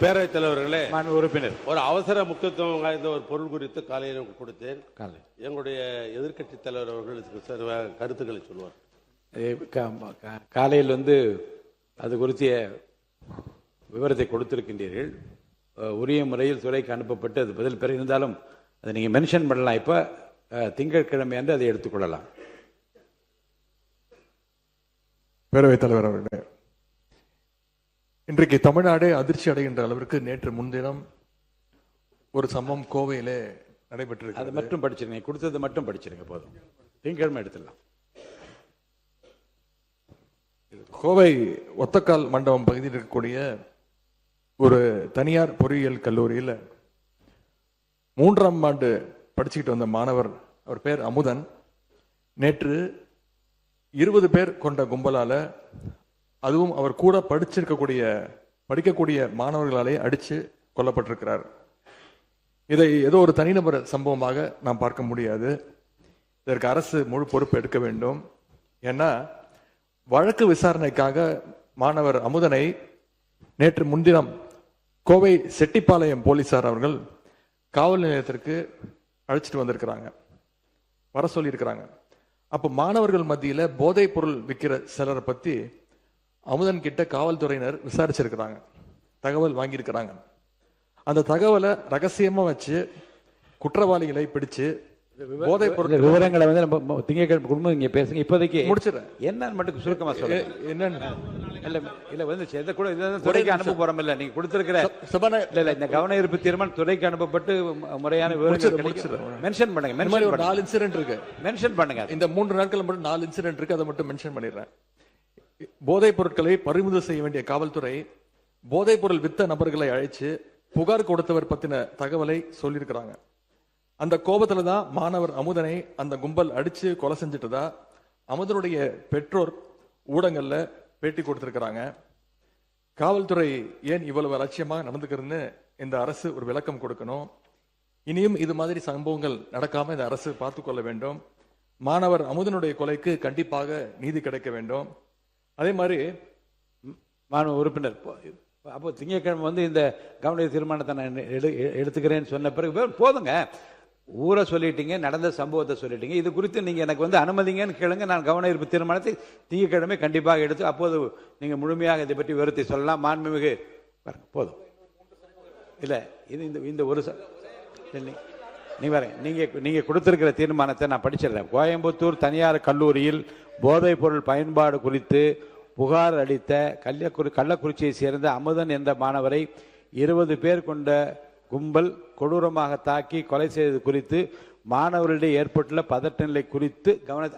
பேரவைத் தலைவர்களே, உறுப்பினர் ஒரு அவசர முக்கியத்துவம் வாய்ந்த ஒரு பொருள் குறித்து காலையில் கொடுத்தேன். எங்களுடைய எதிர்க்கட்சி தலைவர் அவர்கள் கருத்துக்களை சொல்வார். காலையில் அது குறித்த விவரத்தை கொடுத்திருக்கின்றீர்கள். உரிய முறையில் துறைக்கு அனுப்பப்பட்டு அது பதில் பெற இருந்தாலும் அதை நீங்க மென்ஷன் பண்ணலாம். இப்ப திங்கட்கிழமை அன்று அதை எடுத்துக்கொள்ளலாம். பேரவைத் தலைவர் அவர்களே, இன்றைக்கு தமிழ்நாடு அதிர்ச்சி அடைகின்ற அளவிற்கு நேற்று முன்தினம் ஒரு சம்பவம் கோவையிலே நடைபெற்றிருக்கு. அது மட்டும் படிச்சிருங்க, கொடுத்தது மட்டும் படிச்சிருங்க போதும். திங்கட்கிழமை எடுத்துடலாம். கோவை ஒத்தக்கால் மண்டபம் பகுதியில் இருக்கக்கூடிய ஒரு தனியார் பொறியியல் கல்லூரியில் 3ஆம் ஆண்டு படிச்சுக்கிட்டு வந்த மாணவர், அவர் பேர் அமுதன், நேற்று 20 பேர் கொண்ட கும்பலால, அதுவும் அவர் கூட படிக்கக்கூடிய மாணவர்களாலே அடிச்சு கொல்லப்பட்டிருக்கிறார். இதை ஏதோ ஒரு தனிநபர் சம்பவமாக நாம் பார்க்க முடியாது. இதற்கு அரசு முழு பொறுப்பு எடுக்க வேண்டும். ஏன்னா வழக்கு விசாரணைக்காக மாணவர் அமுதனை நேற்று முன்தினம் கோவை செட்டிப்பாளையம் போலீசார் அவர்கள் காவல் நிலையத்திற்கு அழைச்சிட்டு வந்திருக்கிறாங்க, வர சொல்லியிருக்கிறாங்க. அப்போ மாணவர்கள் மத்தியில போதைப் பொருள் விற்கிற சிலரை பத்தி அமுதன் கிட்ட காவல்துறையினர் விசாரிச்சிருக்கிறாங்க, தகவல் வாங்கியிருக்கிறாங்க. அந்த தகவலை ரகசியமா வச்சு குற்றவாளிகளை பிடிச்சு போதைப் பொருள் விவரங்களை நம்ம திங்கட்கிழமை குடும்பம் இங்க பேசுங்க. இப்போதைக்கு முடிச்சிடறேன். என்னன்னு மட்டும் சுருக்கமா சொல்லுங்க. என்னன்னு இல்ல எதை கூட துறைக்கு அனுப்ப போறோம். இல்ல நீங்க கொடுத்திருக்கிற இல்ல இந்த கவன ஈர்ப்பு தீர்மானம் துறைக்கு அனுப்பப்பட்டு முறையான விவரங்கள் மென்ஷன் பண்ணுங்க. ஒரு 4 இன்சிடென்ட் இருக்கு, மென்ஷன் பண்ணுங்க. இந்த 3 நாட்கள் மட்டும் 4 இன்சிடென்ட் இருக்கு, அதை மட்டும் மென்ஷன் பண்ணிடுறேன். போதைப் பொருட்களை பறிமுதல் செய்ய வேண்டிய காவல்துறை போதைப் பொருள் வித்த நபர்களை அழைச்சு புகார் கொடுத்தவர் பத்தின தகவலை சொல்லியிருக்கிறாங்க. அந்த கோபத்துல தான் மாணவர் அமுதனை அந்த கும்பல் அடிச்சு கொலை செஞ்சுட்டதா அமுதனுடைய பெற்றோர் ஊடகங்கள்ல பேட்டி கொடுத்திருக்கிறாங்க. காவல்துறை ஏன் இவ்வளவு அலட்சியமாக நடந்துக்கிறதுன்னு இந்த அரசு ஒரு விளக்கம் கொடுக்கணும். இனியும் இது மாதிரி சம்பவங்கள் நடக்காம இந்த அரசு பார்த்து கொள்ள வேண்டும். மாணவர் அமுதனுடைய கொலைக்கு கண்டிப்பாக நீதி கிடைக்க வேண்டும். அதே மாதிரி மாணவ உறுப்பினர் அப்போ திங்கட்கிழமை இந்த கவன தீர்மானத்தை நான் எடுத்துக்கிறேன்னு சொன்ன பிறகு போதுங்க. ஊரை சொல்லிட்டீங்க, நடந்த சம்பவத்தை சொல்லிட்டீங்க. இது குறித்து நீங்க எனக்கு அனுமதிங்கன்னு கேளுங்க. நான் கவன ஈர்ப்பு தீர்மானத்தை திங்கட்கிழமை கண்டிப்பாக எடுத்து அப்போது நீங்க முழுமையாக இதை பற்றி விவரத்தை சொல்லலாம். மாண்புமிகு போதும். இல்ல இது இந்த ஒரு நீங்க கொடுத்திருக்கிற தீர்மானத்தை நான் படிச்சிடுறேன். கோயம்புத்தூர் தனியார் கல்லூரியில் போதைப் பொருள் பயன்பாடு குறித்து புகார் அளித்த கள்ளக்குறிச்சியை சேர்ந்த அமுதன் என்ற மாணவரை 20 பேர் கொண்ட கும்பல் கொடூரமாக தாக்கி கொலை செய்தது குறித்து மாணவர்களிடையே ஏற்பட்டுள்ள பதட்ட நிலை குறித்து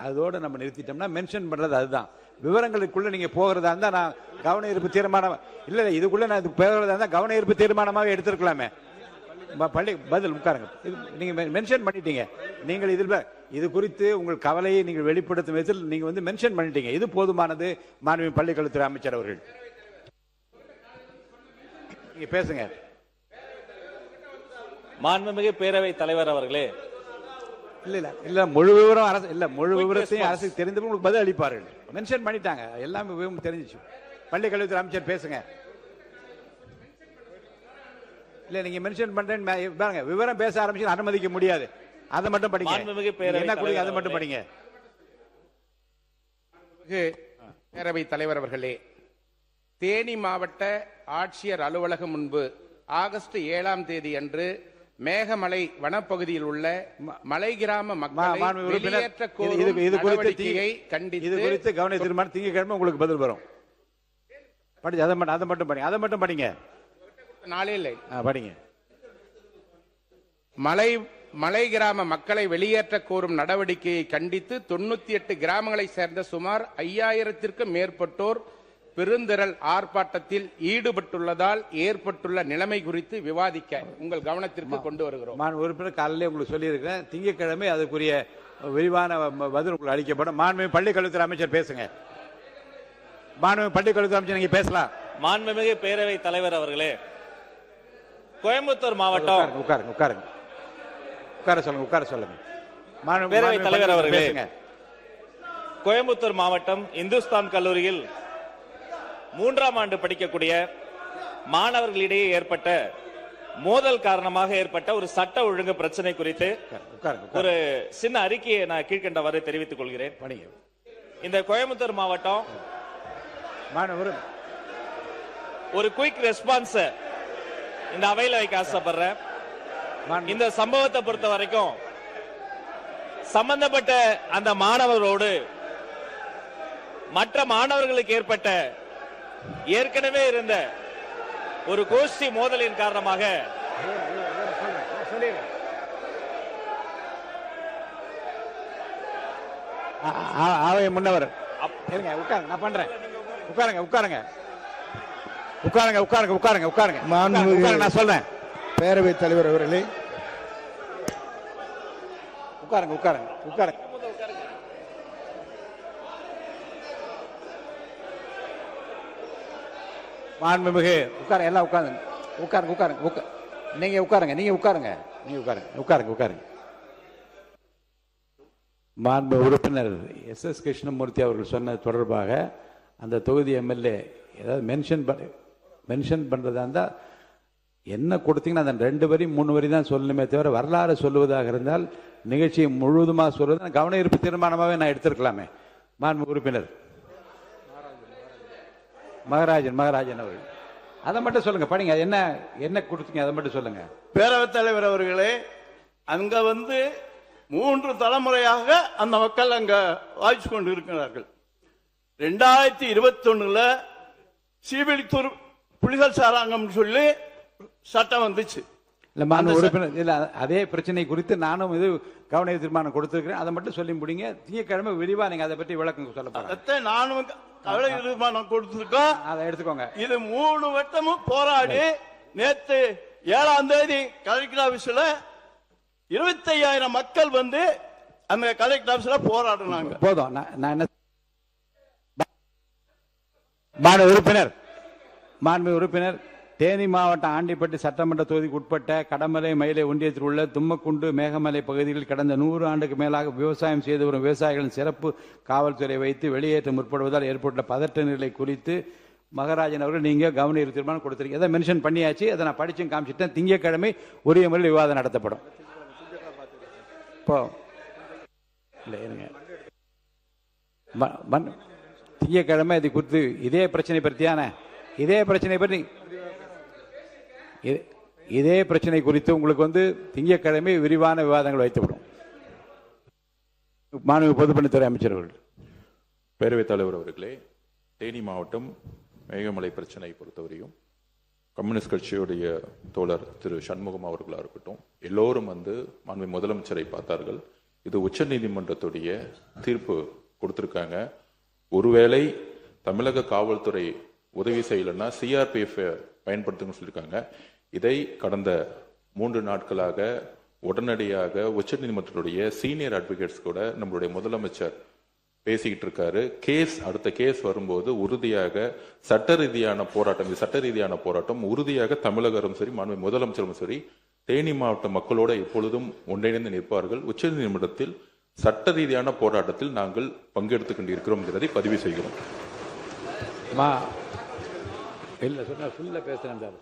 அதோட நம்ம நிறுத்திட்டோம்னா மென்ஷன் பண்றது அதுதான். விவரங்களுக்குள்ள நீங்க போகிறதா இருந்தா நான் கவன ஈர்ப்பு தீர்மானம் இல்ல இதுக்குள்ள நான் போகிறதா இருந்தா கவன ஈர்ப்பு தீர்மானமாக எடுத்திருக்கலாமே. பள்ளி பதில் உட்காருங்க. நீங்க மென்ஷன் பண்ணிட்டீங்க. நீங்கள் இதில் இது குறித்து உங்கள் கவலையை நீங்கள் வெளிப்படுத்தும் விதத்தில் நீங்க மென்ஷன் பண்ணிட்டீங்க. இது போதுமானது. மாண்புமிகு பள்ளிக்கல்வித்துறை அமைச்சர் அவர்கள் நீங்க பேசுங்க. மாண்புமிகு பேரவைத் தலைவர் அவர்களே, இல்ல முழு விவரம் அரசு இல்ல முழு விவரத்தையும் அரசுக்கு தெரிந்து உங்களுக்கு பதில் அளிப்பார்கள். மென்ஷன் பண்ணிட்டாங்க, எல்லாமே விவரம் தெரிஞ்சிச்சு. பள்ளிக்கல்வித்துறை அமைச்சர் பேசுங்க. இல்ல நீங்க மென்ஷன் பண்றேன்னு பாருங்க, விவரம் பேச ஆரம்பிச்சு அனுமதிக்க முடியாது. அதை மட்டும் படிங்க. என்ன குடி அதை மட்டும் படிங்க. பேரவைத் தலைவர் அவர்களே, தேனி மாவட்ட ஆட்சியர் அலுவலகம் முன்பு ஆகஸ்ட் 7ஆம் தேதி அன்று மேகமலை வனப்பகுதியில் உள்ள மலை கிராம மக்களை வெளியேற்ற கோரும் நடவடிக்கையை கண்டித்து இது குறித்து கவன தீர்மானம் திங்கட்கிழமை உங்களுக்கு பதில் வரும். படிச்சு அதை மட்டும் படிங்க. நாளே இல்லை படிங்க. மலை கிராம மக்களை வெளியேற்ற கோரும் நடவடிக்கையை கண்டித்து 98 கிராமங்களை சேர்ந்த சுமார் 5000த்திற்கும் மேற்பட்டோர் பெருந்திரள் ஆர்ப்பாட்டத்தில் ஈடுபட்டுள்ளதால் ஏற்பட்டுள்ள நிலைமை குறித்து விவாதிக்க உங்கள் கவனத்திற்கு கொண்டு வருகிறோம். நான் உறுப்பினர் காலையிலே உங்களுக்கு சொல்லியிருக்கிறேன். திங்கட்கிழமை அதுக்குரிய விரிவான பதில் உங்களுக்கு அளிக்கப்படும். மாண்புமிகு பள்ளிக்கல்வித்துறை அமைச்சர் பேசுங்க. மாண்புமிகு பள்ளிக்கல்வித்துறை அமைச்சர் நீங்க பேசலாம். மாண்புமிகு பேரவைத் தலைவர் அவர்களே, கோயம்புத்தூர் மாவட்டம் உட்கார சொல்லுங்க. பேரவைத் தலைவர் அவர்களே, கோயம்புத்தூர் மாவட்டம் இந்துஸ்தான் கல்லூரியில் 3ஆம் ஆண்டு படிக்கக்கூடிய மாணவர்களிடையே ஏற்பட்ட மோதல் காரணமாக ஏற்பட்ட ஒரு சட்ட ஒழுங்கு பிரச்சனை குறித்து ஒரு சின்ன அறிக்கையை நான் கீழ்கண்டவாறு தெரிவித்துக் கொள்கிறேன். இந்த கோயம்புத்தூர் மாவட்டம் ஒரு குயிக் ரெஸ்பான்ஸ் இந்த அவையில வைக்க ஆசைப்படுறேன். இந்த சம்பவத்தை பொறுத்த வரைக்கும் சம்பந்தப்பட்ட அந்த மாணவரோடு மற்ற மாணவர்களுக்கு ஏற்பட்ட ஏற்கனவே இருந்த ஒரு கோஷ்டி மோதலின் காரணமாக அவை முன்னவர் உட்காருங்க, நான் பண்றேன். உட்காருங்க உட்காருங்க உட்காருங்க உட்காருங்க உட்காருங்க உட்காருங்க நான் சொல்றேன். பேரவைத் தலைவர் அவர்களே, உட்காருங்க உட்காருங்க உட்காருங்க. மாண்புமிகு உட்காருங்க, எல்லாம் உட்காருங்க உட்காருங்க உட்காருங்க நீங்க உட்காருங்க நீங்க உட்காருங்க நீங்க உட்காருங்க உட்காருங்க உட்காருங்க. மாண்பு உறுப்பினர் எஸ் கிருஷ்ணமூர்த்தி அவர்கள் சொன்ன தொடர்பாக அந்த தொகுதி எம்எல்ஏ ஏதாவது மென்ஷன் பண்றதா இருந்தால் என்ன கொடுத்தீங்கன்னா அந்த 2 வரி 3 வரி தான் சொல்லணுமே தவிர வரலாறு சொல்லுவதாக இருந்தால் நிகழ்ச்சியை முழுவதுமாக சொல்வது கவன ஈர்ப்பு தீர்மானமாகவே நான் எடுத்திருக்கலாமே. மாண்பு உறுப்பினர் மகராஜன் அவர்கள் அதை மட்டும் சொல்லுங்க, படிங்க. என்ன என்ன கொடுத்தீங்க அதை மட்டும் சொல்லுங்க. பேரவைத் தலைவர் அவர்களே, அங்க 3 தலைமுறையாக அந்த மக்கள் அங்க வாய்ச்சு கொண்டு இருக்கிறார்கள். 2021 சீவிலித்தூர் புலிகள் சாராங்கம் சொல்லி சட்டம் வந்துச்சு. இல்ல மாண்பு உறுப்பினர், இல்ல அதே பிரச்சனை குறித்து நானும் இது கவன தீர்மானம் கொடுத்திருக்கிறேன். அதை மட்டும் சொல்லி முடிங்க. திங்கட்கிழமை விரிவா நீங்க அதை பற்றி விளக்கம் சொல்ல போறீங்க. நானும் கவன தீர்மானம் கொடுத்திருக்கோம். அதை எடுத்துக்கோங்க. இது 3 வட்டமும் போராடி நேற்று 7ஆம் தேதி கலெக்டர் ஆபீஸ்ல 25,000 மக்கள் அந்த கலெக்டர் ஆபீஸ்ல போராடினாங்க. போதும். நான் என்ன மாண்பு உறுப்பினர் தேனி மாவட்டம் ஆண்டிப்பட்டி சட்டமன்ற தொகுதிக்கு உட்பட்ட கடமலை மயிலை ஒன்றியத்தில் உள்ள தும்மக்குண்டு மேகமலை பகுதிகளில் கடந்த 100 ஆண்டுக்கு மேலாக விவசாயம் செய்து வரும் விவசாயிகளின் சிறப்பு காவல்துறை வைத்து வெளியேற்ற முற்படுவதால் ஏற்பட்ட பதட்ட நிலை குறித்து மகராஜன் அவர்கள் நீங்க கவன ஈர்ப்பு தீர்மானம் கொடுத்திருக்கீங்க. அதை மென்ஷன் பண்ணியாச்சு. அதை நான் படிச்சும் காமிச்சிட்டேன். திங்கட்கிழமை உரிய முறையில் விவாதம் நடத்தப்படும். திங்கட்கிழமை இது குறித்து இதே பிரச்சனை குறித்து உங்களுக்கு திங்கட்கிழமை விரிவான விவாதங்கள் வைக்கப்படும். மாண்புமிகு பொதுப்பணித்துறை அமைச்சர் அவர்கள். பேரவைத் தலைவர் அவர்களே, தேனி மாவட்டம் மேகமலை பிரச்சனை பொறுத்தவரையும் கம்யூனிஸ்ட் கட்சியுடைய தோழர் திரு சண்முகம் அவர்களா இருக்கட்டும், எல்லோரும் மாண்பு முதலமைச்சரை பார்த்தார்கள். இது உச்ச நீதிமன்றத்துடைய தீர்ப்பு கொடுத்திருக்காங்க. ஒருவேளை தமிழக காவல்துறை உதவி செய்யலைன்னா சிஆர்பிஎஃப் பயன்படுத்துங்க சொல்லியிருக்காங்க. இதை கடந்த 3 நாட்களாக உடனடியாக உச்ச நீதிமன்றத்துடைய சீனியர் அட்வொகேட்ஸ் கூட நம்மளுடைய முதலமைச்சர் பேசிக்கிட்டு இருக்காரு. அடுத்த கேஸ் வரும்போது உறுதியாக சட்ட ரீதியான போராட்டம் உறுதியாக தமிழக அரசும் சரி மாண்பு முதலமைச்சரும் சரி தேனி மாவட்ட மக்களோட எப்பொழுதும் ஒன்றிணைந்து நிற்பார்கள். உச்ச நீதிமன்றத்தில் சட்ட ரீதியான போராட்டத்தில் நாங்கள் பங்கெடுத்துக் கொண்டிருக்கிறோம் என்பதை பதிவு செய்கிறோம். இல்ல சொன்னா பேசுறேன்.